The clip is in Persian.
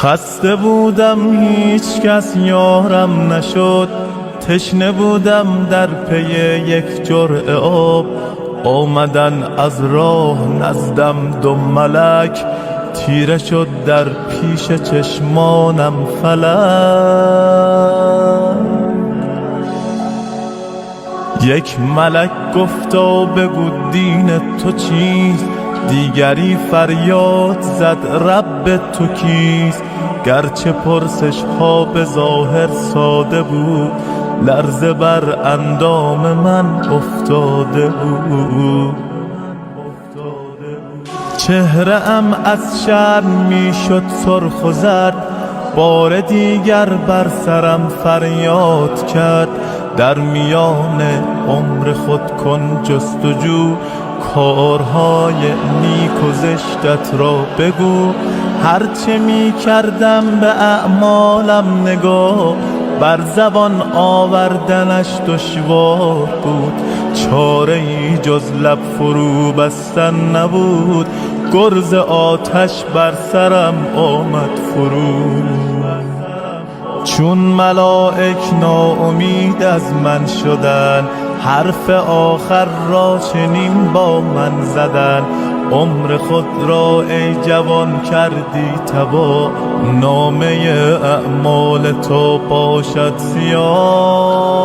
خسته بودم هیچ کس یارم نشد، تشنه بودم در پی یک جرعه آب. آمدن از راه نزدم دو ملک، تیره شد در پیش چشمانم فلک. یک ملک گفتا بگو دین تو چیست، دیگری فریاد زد رب تو کیست. گرچه پرسش ها به ظاهر ساده بود، لرزه بر اندام من افتاده بود. چهره ام از شرم می شد سرخ و زرد، بار دیگر بر سرم فریاد کرد. در میان عمر خود کن جستجو، کارهای نیک و زشتت را بگو. هرچه می کردم به اعمالم نگاه، بر زبان آوردنش دشوار بود. چاره ای جز لب فرو بستن نبود، گرز آتش بر سرم آمد فرو. چون ملائک ناامید از من شدن، حرف آخر را چنین با من زدن. عمر خود را ای جوان کردی تباه، نامه اعمال تو باشد سیاه.